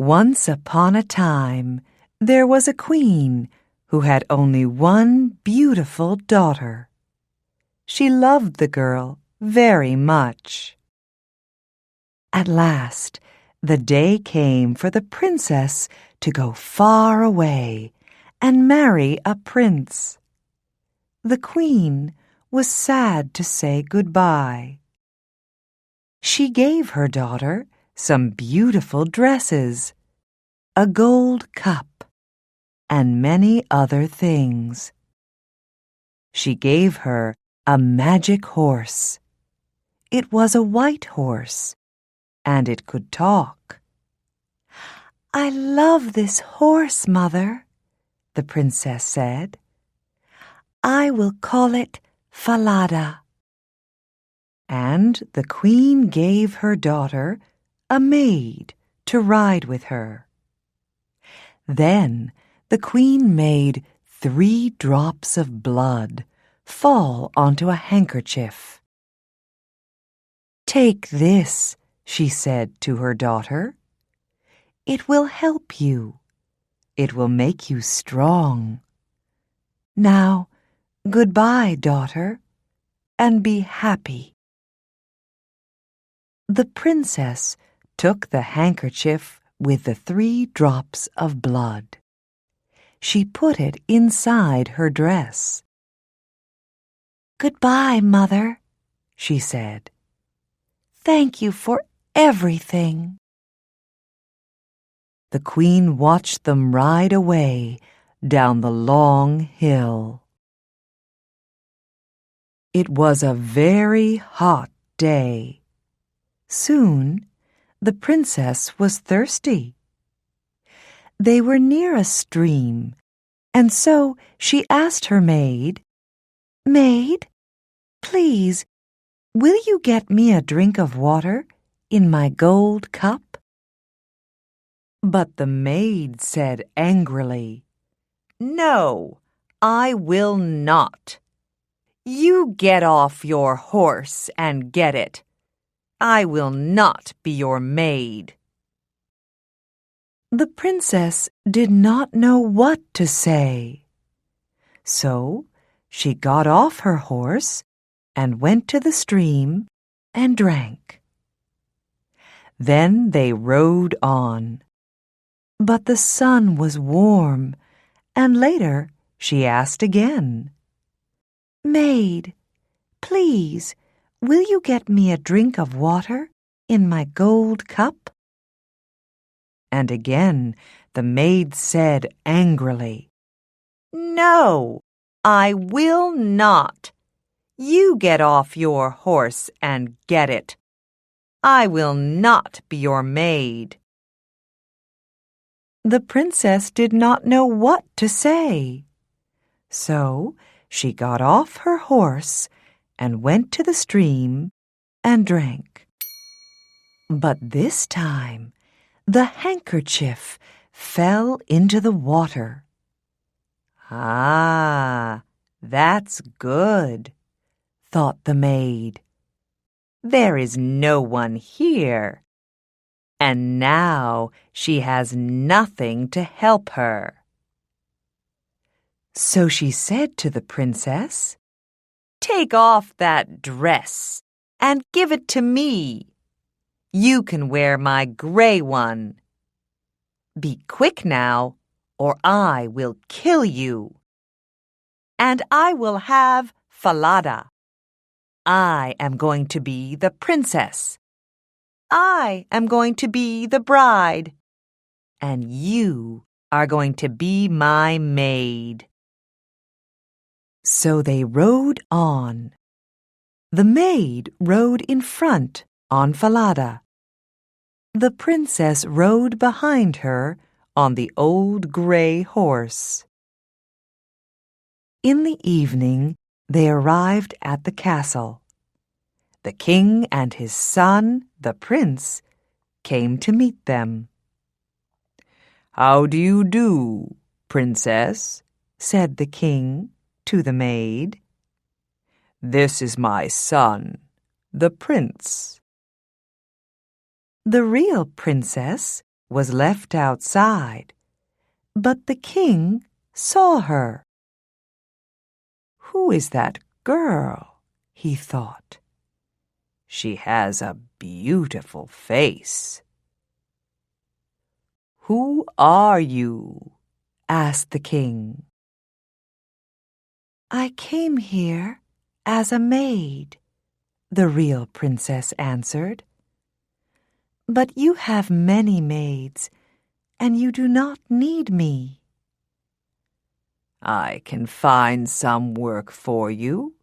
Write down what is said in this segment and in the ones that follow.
Once upon a time, there was a queen who had only one beautiful daughter. She loved the girl very much. At last, the day came for the princess to go far away and marry a prince. The queen was sad to say goodbye. She gave her daughter some beautiful dresses, a gold cup, and many other things. She gave her a magic horse. It was a white horse, and it could talk. "I love this horse, Mother," the princess said. "I will call it Falada." And the queen gave her daughter a maid to ride with her. Then the queen made 3 drops of blood fall onto a handkerchief. "Take this," she said to her daughter. "It will help you. It will make you strong. Now, goodbye, daughter, and be happy." The princess took the handkerchief with the 3 drops of blood. She put it inside her dress. "Goodbye, Mother," she said. "Thank you for everything." The queen watched them ride away down the long hill. It was a very hot day. Soon, the princess was thirsty. They were near a stream, and so she asked her maid, "Maid, please, will you get me a drink of water in my gold cup?" But the maid said angrily, "No, I will not. You get off your horse and get it. I will not be your maid." The princess did not know what to say. So she got off her horse and went to the stream and drank. Then they rode on. But the sun was warm, and later she asked again, "Maid, please, will you get me a drink of water in my gold cup?" And again the maid said angrily, "No, I will not. You get off your horse and get it. I will not be your maid." The princess did not know what to say. So she got off her horse and went to the stream and drank. But this time the handkerchief fell into the water. "Ah, that's good," thought the maid. "There is no one here, and now she has nothing to help her." So she said to the princess, "Take off that dress and give it to me. You can wear my gray one. Be quick now, or I will kill you. And I will have Falada. I am going to be the princess. I am going to be the bride. And you are going to be my maid." So they rode on. The maid rode in front on Falada. The princess rode behind her on the old gray horse. In the evening, they arrived at the castle. The king and his son, the prince, came to meet them. "How do you do, princess?" said the king to the maid. "This is my son, the prince." The real princess was left outside, but the king saw her. "Who is that girl?" he thought. "She has a beautiful face." "Who are you?" asked the king. "I came here as a maid," the real princess answered. "But you have many maids, and you do not need me." "I can find some work for you.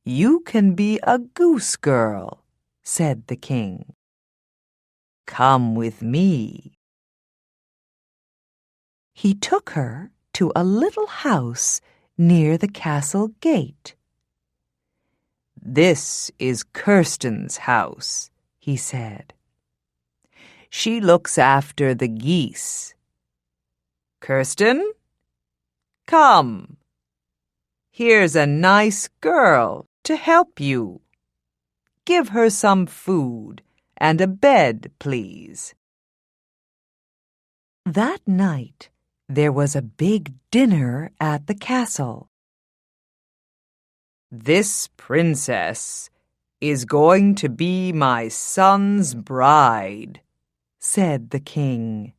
You can be a goose girl," said the king. "Come with me." He took her to a little house near the castle gate. "This is Kirsten's house," he said. "She looks after the geese. Kirsten, come. Here's a nice girl to help you. Give her some food and a bed, please." That night, there was a big dinner at the castle. "This princess is going to be my son's bride," said the king.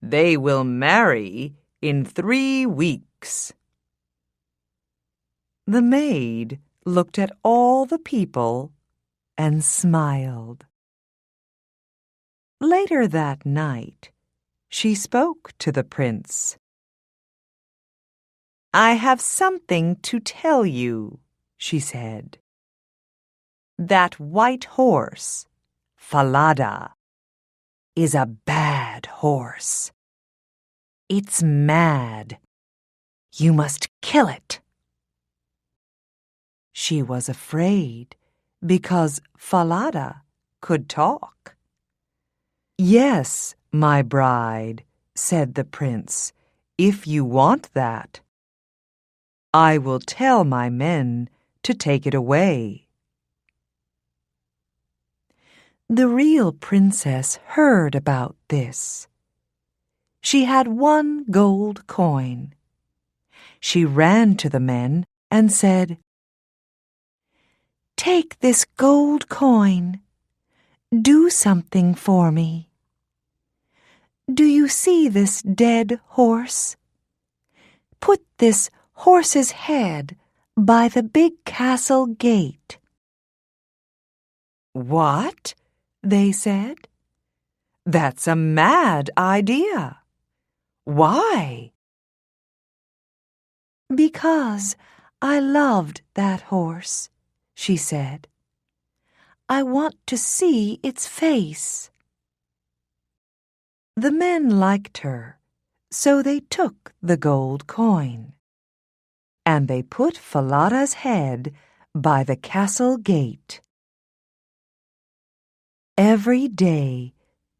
"They will marry in 3 weeks." The maid looked at all the people and smiled. Later that night, she spoke to the prince. "I have something to tell you," she said. "That white horse, Falada, is a bad horse. It's mad. You must kill it." She was afraid because Falada could talk. "Yes, my bride," said the prince, "if you want that. I will tell my men to take it away." The real princess heard about this. She had 1 gold coin. She ran to the men and said, "Take this gold coin. Do something for me. Do you see this dead horse? Put this horse's head by the big castle gate." "What?" they said. "That's a mad idea. Why?" "Because I loved that horse," she said. "I want to see its face." The men liked her, so they took the gold coin. And they put Falada's head by the castle gate. Every day,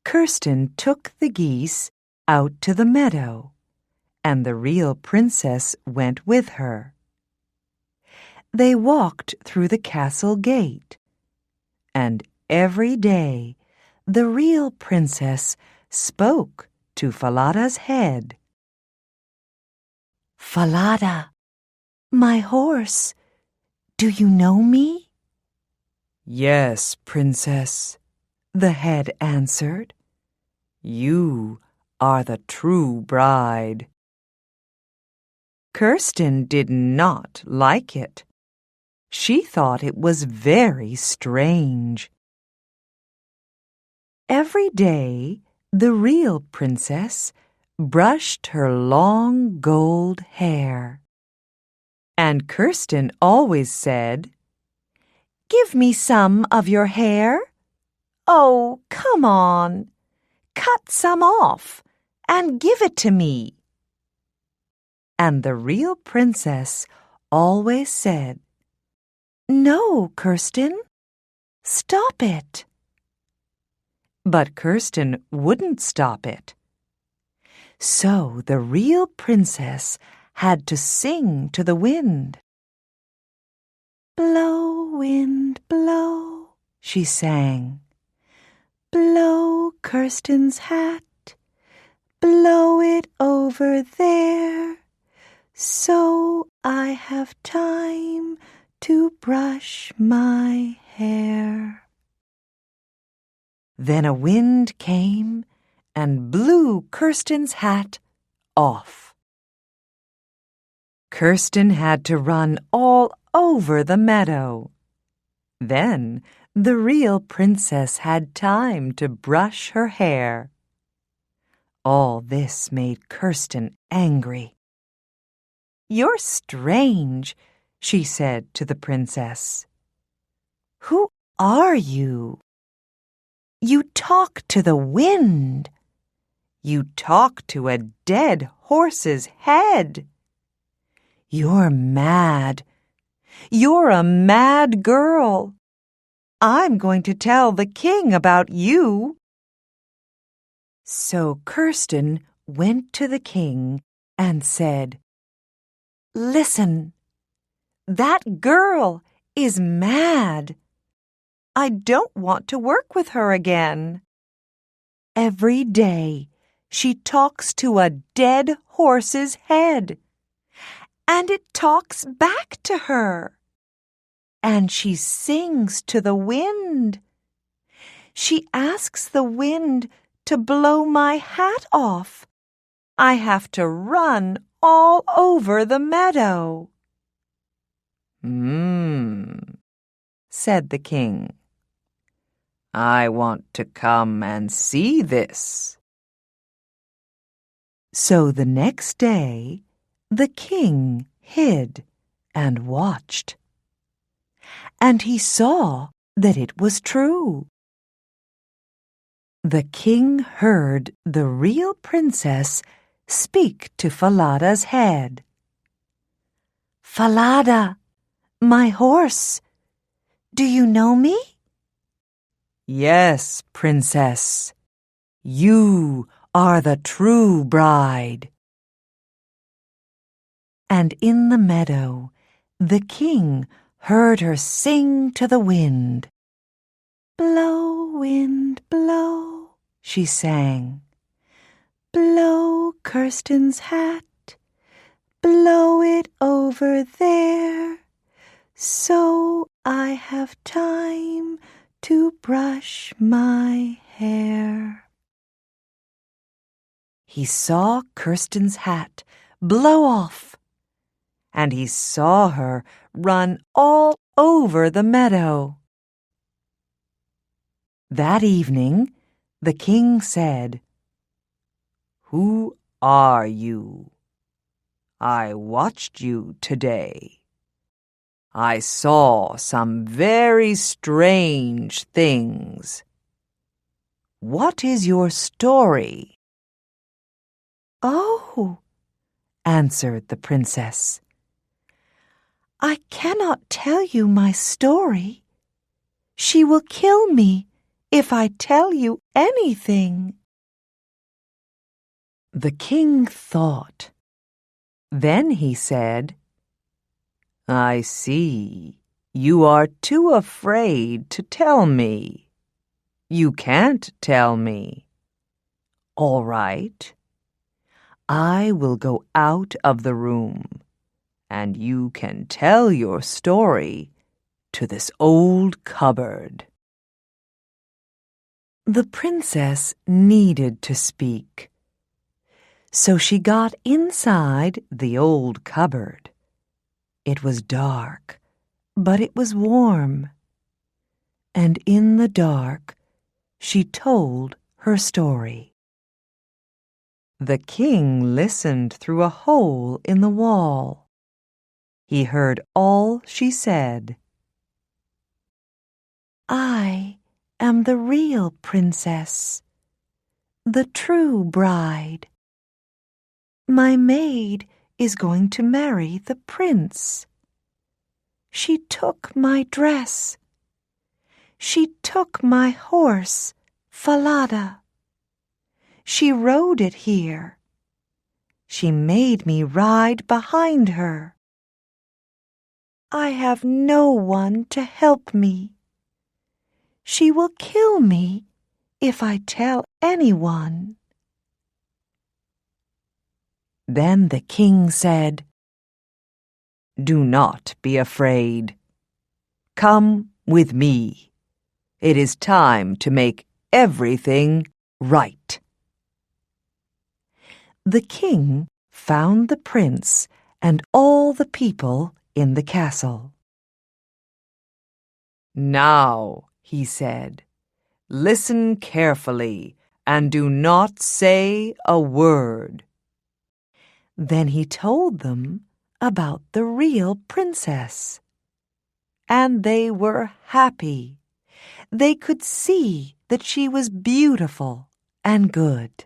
Kirsten took the geese out to the meadow, and the real princess went with her. They walked through the castle gate, and every day the real princess spoke to Falada's head. "Falada, my horse, do you know me?" "Yes, princess," the head answered. "You are the true bride." Kirsten did not like it. She thought it was very strange. Every day, the real princess brushed her long gold hair. And Kirsten always said, "Give me some of your hair. Oh, come on. Cut some off and give it to me." And the real princess always said, "No, Kirsten, stop it." But Kirsten wouldn't stop it. So the real princess had to sing to the wind. "Blow, wind, blow," she sang. "Blow, Kirsten's hat, blow it over there, so I have time to brush my hair." Then a wind came and blew Kirsten's hat off. Kirsten had to run all over the meadow. Then the real princess had time to brush her hair. All this made Kirsten angry. "You're strange," she said to the princess. "Who are you? You talk to the wind. You talk to a dead horse's head. You're mad. You're a mad girl. I'm going to tell the king about you." So Kirsten went to the king and said, "Listen, that girl is mad. I don't want to work with her again. Every day she talks to a dead horse's head, and it talks back to her. And she sings to the wind. She asks the wind to blow my hat off. I have to run all over the meadow." Said the king. "I want to come and see this." So the next day, the king hid and watched. And he saw that it was true. The king heard the real princess speak to Falada's head. "Falada, my horse, do you know me?" "Yes, princess, you are the true bride." And in the meadow, the king heard her sing to the wind. "Blow, wind, blow," she sang. "Blow Kirsten's hat, blow it over there, so I have time to brush my hair." He saw Kirsten's hat blow off, and he saw her run all over the meadow. That evening, the king said, "Who are you? I watched you today. I saw some very strange things. What is your story?" "Oh," answered the princess, "I cannot tell you my story. She will kill me if I tell you anything." The king thought. Then he said, "I see. You are too afraid to tell me. You can't tell me. All right. I will go out of the room, and you can tell your story to this old cupboard." The princess needed to speak, so she got inside the old cupboard. It was dark, but it was warm. And in the dark, she told her story. The king listened through a hole in the wall. He heard all she said. "I am the real princess, the true bride. My maid is going to marry the prince. She took my dress. She took my horse, Falada. She rode it here. She made me ride behind her. I have no one to help me. She will kill me if I tell anyone?" Then the king said, "Do not be afraid. Come with me. It is time to make everything right." The king found the prince and all the people in the castle. "Now," he said, "listen carefully and do not say a word." Then he told them about the real princess. And they were happy. They could see that she was beautiful and good.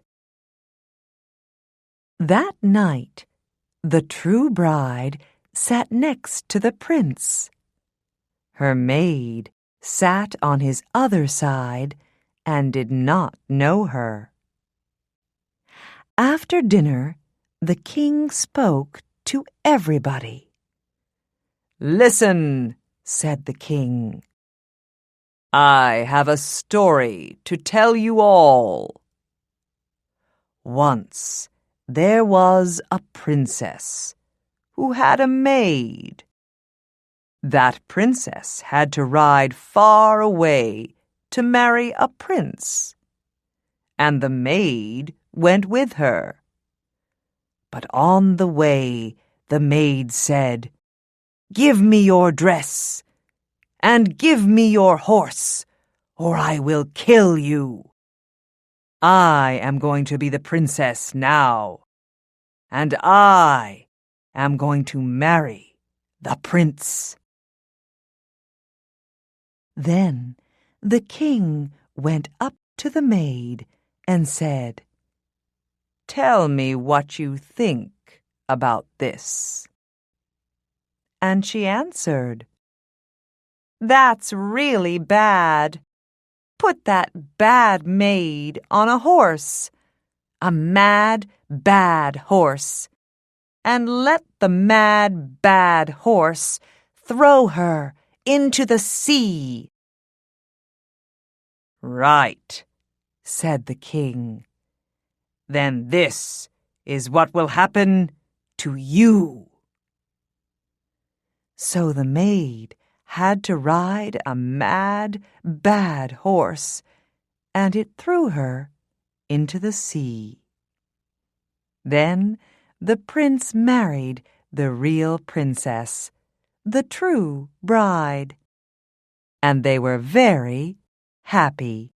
That night, the true bride sat next to the prince. Her maid sat on his other side and did not know her. After dinner, the king spoke to everybody. "Listen," said the king. "I have a story to tell you all. Once there was a princess who had a maid. That princess had to ride far away to marry a prince, and the maid went with her. But on the way, the maid said, 'Give me your dress, and give me your horse, or I will kill you. I am going to be the princess now, and I am going to marry the prince.'" Then the king went up to the maid and said, "Tell me what you think about this." And she answered, "That's really bad. Put that bad maid on a horse, a mad, bad horse, and let the mad, bad horse throw her into the sea." "Right," said the king. "Then this is what will happen to you." So the maid had to ride a mad, bad horse, and it threw her into the sea. Then the prince married the real princess, the true bride, and they were very happy.